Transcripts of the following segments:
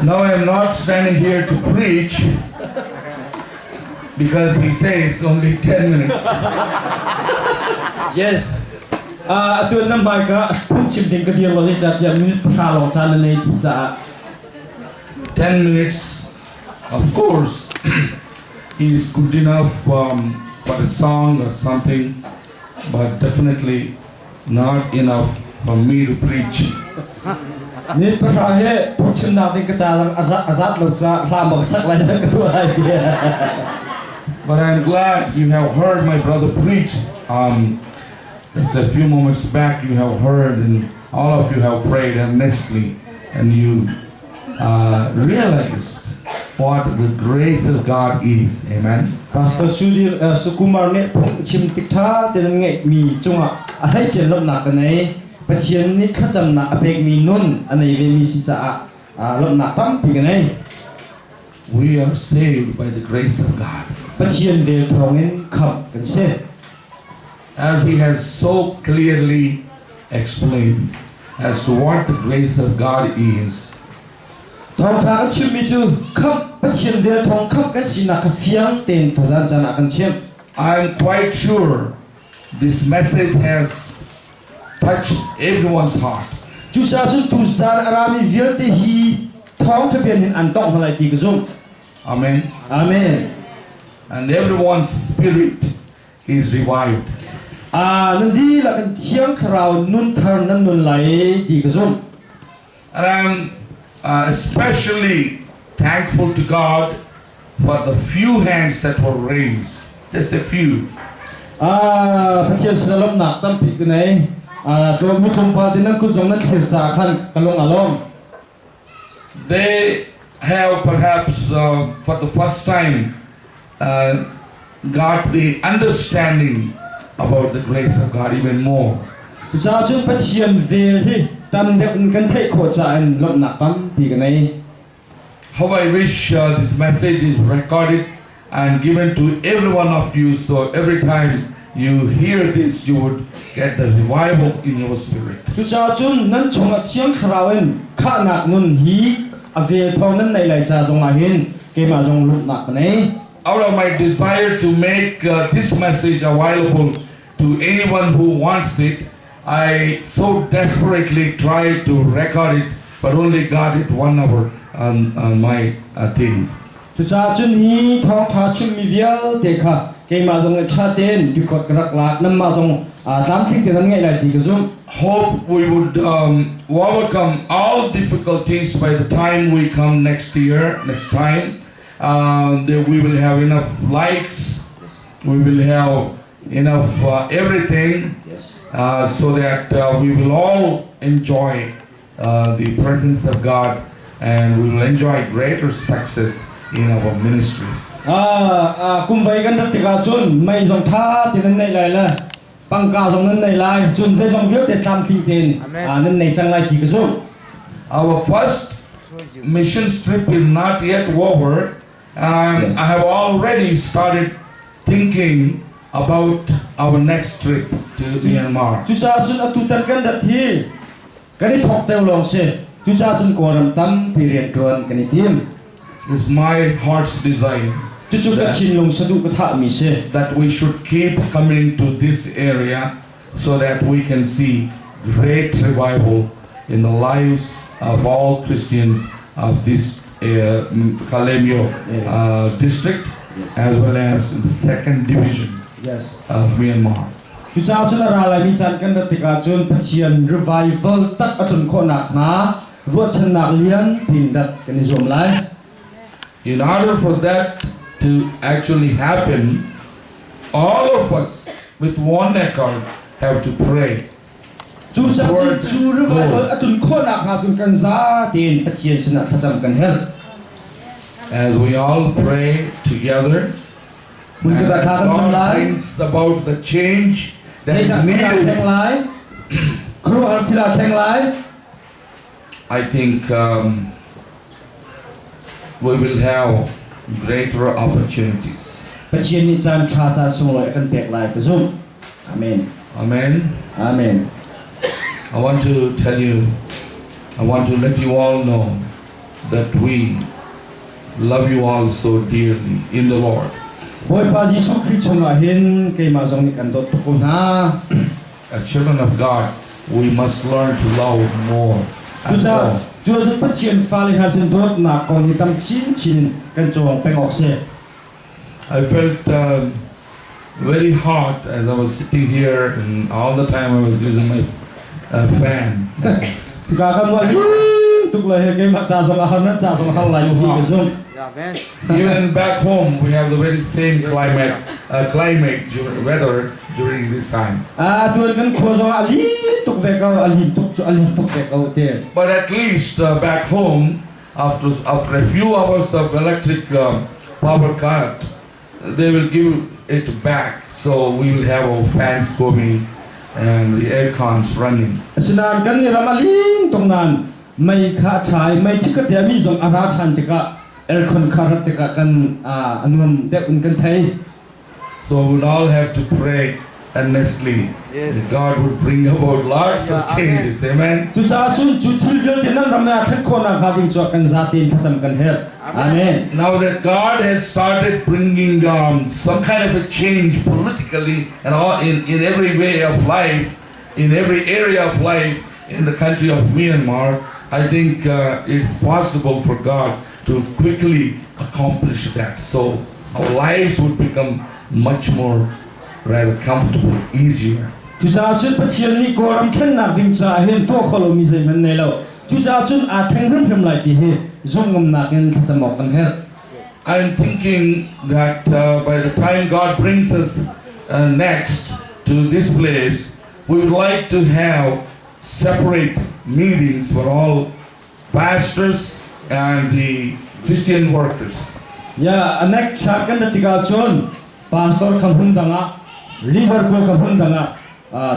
Now I am not standing here to preach because he says only 10 minutes. Yes. Tuan nampak ke chim ding ke dia boleh jadi minit perkara jalan ni tidak. 10 minutes, of course, is good enough for a song or something, but definitely not enough for me to preach. Minit perkara he chim nak ding ke jalan azat lusa lama sak lagi kedua dia. But I'm glad you have heard my brother preach. Just a few moments back you have heard, and all of you have prayed earnestly, and you realized what the grace of God is. Amen. Pastor Sukumar ne chim tikta dengan ngai mi cunga ahai cenlop nak kenai pasien ni kacam nak apek mi nun anai ve mi sisa lop nak tam pi kenai. We are saved by the grace of God. Pasien ve thongin khap kan se. As he has so clearly explained as to what the grace of God is. Thong thang chim mi chu khap pasien ve thong khap kan sina ka fiang ten thodan jana kan chem. I am quite sure this message has touched everyone's heart. Chu sa chu tu zan arami vil te hi thong the bian in an tong halai ti ka zum. Amen. Amen. And everyone's spirit is revived. Nanti lah kan tiang kerau nun thar nan nun lai di ka zum. And I'm especially thankful to God for the few hands that were raised. Just a few. Pasien salom nak tam pi kenai. Tuan mukum pa dinang kuzong nak kerja kan kalong along. They have perhaps for the first time got the understanding about the grace of God even more. Tu cha chung pasien ve hi tam dek kan thai kho cha an lop nak tam pi kenai. How I wish this message is recorded and given to every one of you, so every time you hear this, you would get the revival in your spirit. Tu cha chung nan chung tiang kerau en kha nak nun hi ave thong nan nai lai cha jong a hin ke ma jong lop nak kenai. Out of my desire to make this message available to anyone who wants it, I so desperately tried to record it, but only got it 1 hour on my thing. Tu cha chun hi thong tha chim mi vial te kha ke ma jong cha ten du kot krak lak nam ma jong tam thik te ngai lai ti ka zum. Hope we would overcome all difficulties by the time we come next time. That we will have enough lights, we will have enough everything, so that we will all enjoy the presence of God, and we will enjoy greater success in our ministries. Kum vai kan tat ka chun mai jong tha te nan nei lai la pang ka jong nan nei lai chun se jong viet te tam thi ten nan nei chang lai ti ka zum. Our first mission trip is not yet over. I have already started thinking about our next trip to Myanmar. Tu cha chun atu tan kan dat thi kan ni thok chang long se tu cha chun ko ram tam pi rian tuan kan ni tim. It's my heart's desire Tu chu ka chin long sadu ka tha mi se that we should keep coming to this area so that we can see great revival in the lives of all Christians of this Kalemio district, as well as the 2nd division of Myanmar. Tu cha chun ra lai mi chan kan dat ka chun pasien revival tak atun kho nak na ruat chan nak lian tin dat kan zum lai. In order for that to actually happen, all of us with one accord have to pray. Chu cha chu revival atun kho nak ha tun kan za tin pasien sna khacham kan hel. As we all pray together, God brings about the change that is needed. I think we will have greater opportunities. Amen. Amen. Amen. I want to tell you, I want to let you all know that we love you all so dearly in the Lord. Boy pa Jisu Christ nga hin kay mazong ni kandot ko na. As children of God, we must learn to love more and Tuja more. Tuja patien fali ha chen dot na ko ni tam chin kan chong peng ok se. I felt very hot as I was sitting here, and all the time I was using my fan. Ka kan wa tuk la he kay ma cha song ha na cha song ha lai hi ke song. Even back home, we have the very same weather during this time. Tuan kan ko song ali tuk ve ka ali tuk ve ka te. But at least back home, after a few hours of electric power cut, they will give it back. So we will have our fans going and the air cons running. Sinan kan ni ramaling tong nan mai kha thai mai chikat ya mi jong ara than te ka aircon kharat te ka kan anum de un kan thai. So we will all have to pray earnestly that God would bring about lots of changes. Amen. Tu cha chun chu thil gel te nan ramna khat ko na kha ding cho kan zatin thacham kan her. Amen. Now that God has started bringing some kind of a change politically and all in every way of life, in every area of life in the country of Myanmar, I think it's possible for God to quickly accomplish that. So our lives would become much more rather comfortable, easier. Tu cha chun pathian ni ko ram khen na ding cha hen to kholo mi zai man nei lo. Tu cha chun a theng ram phem lai ti he zong ngam na ken thacham ok kan her. I'm thinking that by the time God brings us next to this place, we would like to have separate meetings for all pastors and the Christian workers. Ya anek chat kan tika chun pastor kham hun danga Liverpool kham hun danga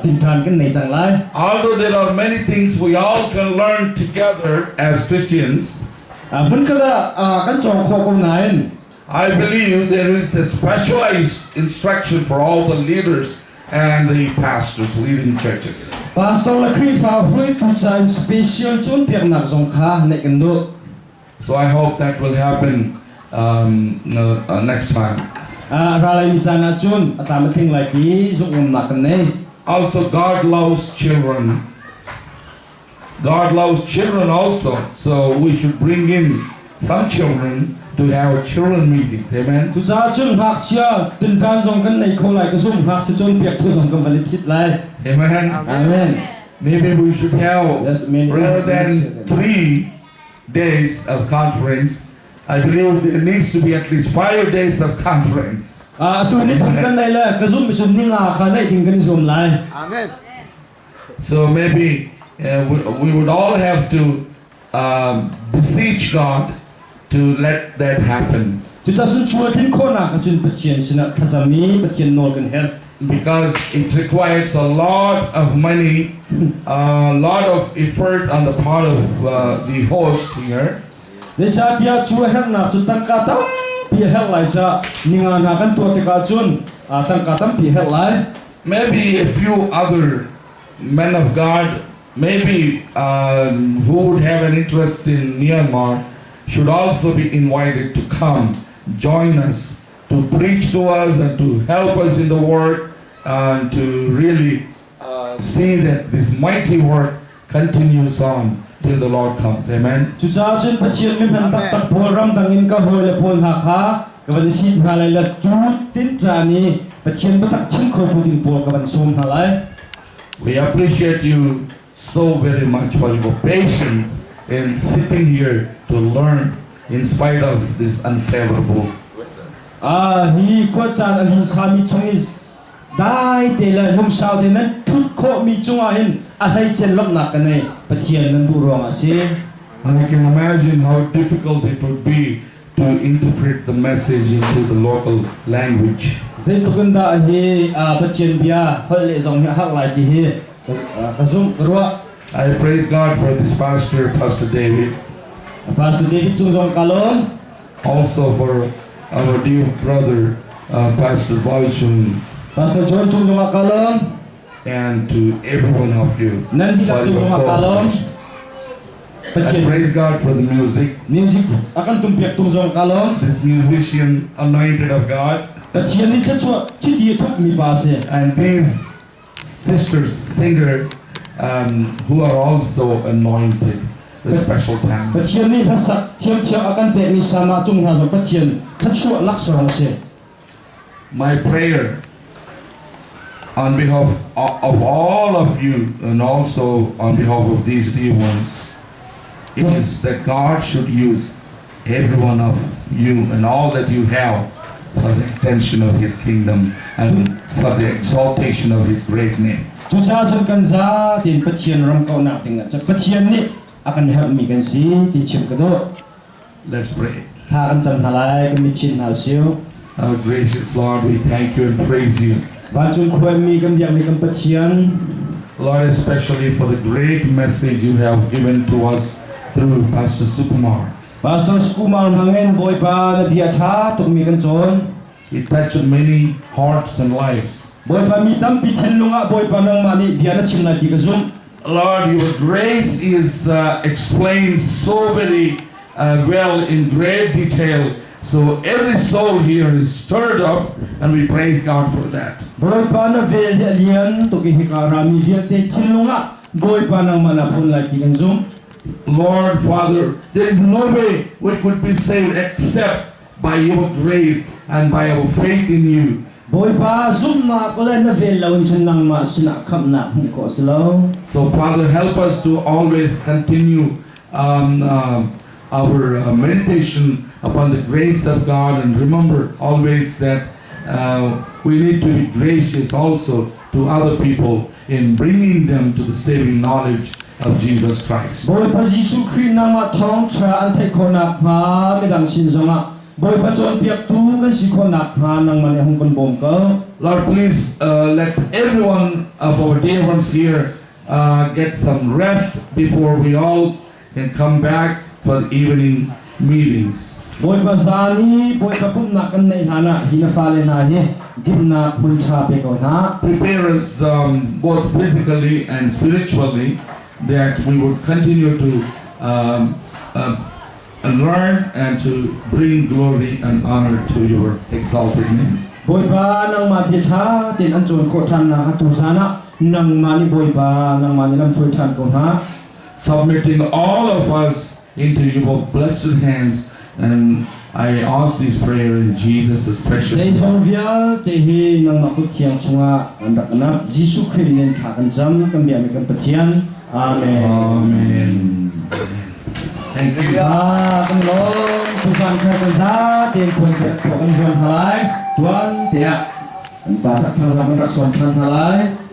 tin than kan nei chang lai. Although there are many things we all can learn together as Christians, Mun kala kan chong kho kom nain. I believe there is a specialized instruction for all the leaders and the pastors leading churches. Pastor la kri fa hui tu chan special chun piak nak zong kha nei kan do. So I hope that will happen next time. Ra lai mi chana chun atam thing lai ki zong ngam nak kan nei. Also, God loves children. God loves children also. So we should bring in some children to have children meetings. Amen. Tu cha chun hak chia tin than zong kan nei kho lai ka zong hak chi chun piak thu zong kan valit sit lai. Amen. Amen. Maybe we should have, Yes, maybe. rather than 3 days of conference, I believe there needs to be at least 5 days of conference. Tu ni thum kan nei la ka zum sum ni nga kha nei ding kan zum lai. Amen. So maybe we would all have to beseech God to let that happen. Tu cha chun chua thin kho na ka chun pathian sina thachami pathian nol kan her. Because it requires a lot of money, a lot of effort on the part of the host here. Le cha dia chua her na chu tang ka tam pi her lai cha ninga na kan to te ka chun tang ka tam pi her lai. Maybe a few other men of God, maybe who would have an interest in Myanmar, should also be invited to come, join us, to preach to us and to help us in the word, and to really see that this mighty work continues on till the Lord comes. Amen. Tu cha chun pathian mi man tak tak pol ram dang in ka hoi le pol ha kha ka ban chi ha lai la chu tin tra ni pathian ba tak ching kho pu ding pol ka ban sum ha lai. We appreciate you so very much for your patience in sitting here to learn in spite of this unfavorable. Hi ko chan al hin sa mi chong is dai te la lum sao te nan thut kho mi chung a hin a hai chen lom na ka nei pathian nan bu rong a se. I can imagine how difficult it would be to interpret the message into the local language. Zai to kan da hi pathian bia hol le zong hak lai ti hi ka zum ro. I praise God for this pastor, Pastor David, Pastor David chung zong kalom also for our dear brother, Pastor Boychun. Pastor John chung zong kalom and to every one of you. Nan hilak For your chung kalom. I Pathian praise God for the music. music akan tumpiak tungzong kalom. This musician anointed of God, Pathian ni kachwa chidi thuk mi pa se. and these sisters singers who are also anointed with special talent. Pathian ni hasak thiam thiam akan pe mi sama chung ha zo pathian kachwa lak sorong se. My prayer on behalf of all of you and also on behalf of these dear ones is that God should use every one of you and all that you have for the extension of His kingdom and for the exaltation of His great name. Chu cha chan kan za tin pathian ram kau na ting cha pathian ni akan help mi kan si ti chim ka do. Let's pray. Ha kan chan halai kan mi chin hal siu. Our gracious Lord, we thank you and praise you. Ban chung khoi mi kan biak mi kan pathian. Lord, especially for the great message you have given to us through Pastor Sukumar. Pastor Sukumar hangen boy pa na bia tha tuk mi kan chon. It touched many hearts and lives. Boy pa mi tam pi thin lunga boy pa nang mani bia na chim na ti ka zum. Lord, your grace is explained so very well in great detail. So every soul here is stirred up, and we praise God for that. Boy pa na vel alian tuk hi ka ra mi bia te thin lunga boy pa nang mana phun la ti kan zum. Lord, Father, there is no way we could be saved except by your grace and by our faith in you. Boy pa zum na ko la na vel laun chun nang ma sina kham na hum ko slo. So, Father, help us to always continue our meditation upon the grace of God, and remember always that we need to be gracious also to other people in bringing them to the saving knowledge of Jesus Christ. Boy pa Jisu Christ nang ma thong tra an thai ko na pa mi dang sin zonga. Boy pa chon piak tu kan si ko na pa nang mani hum kon bom ko. Lord, please let every one of our dear ones here get some rest before we all can come back for the evening meetings. Boy pa zani boy pa pum na kan nei hana hina fa le na he din na pun cha pe ko na. Prepare us both physically and spiritually that we would continue to learn and to bring glory and honor to your exalted name. Boy pa nang ma bi tha tin an chon ko than na ha tu sana nang mani boy pa nang mani lam chui than ko na. Submitting all of us into your blessed hands, and I ask this prayer in Jesus' precious Say name. song vial te hi nang ma ku thiang chunga an dak na Jisu Christ nen tha kan jam kan bia mi kan pathian. Amen. Amen. Thank you. Kan lo tu kan sa kan sa tin pun ke ko kan jon halai tuan tia an pa sak thang sa kan son than halai.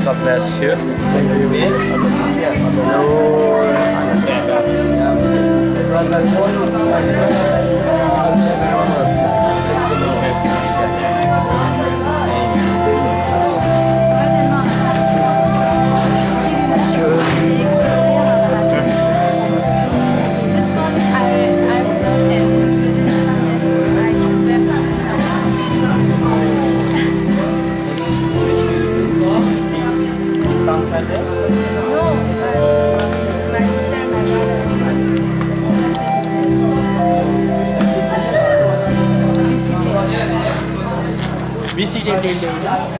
God bless you. This one I wrote it. No, my sister and my brother. BCD.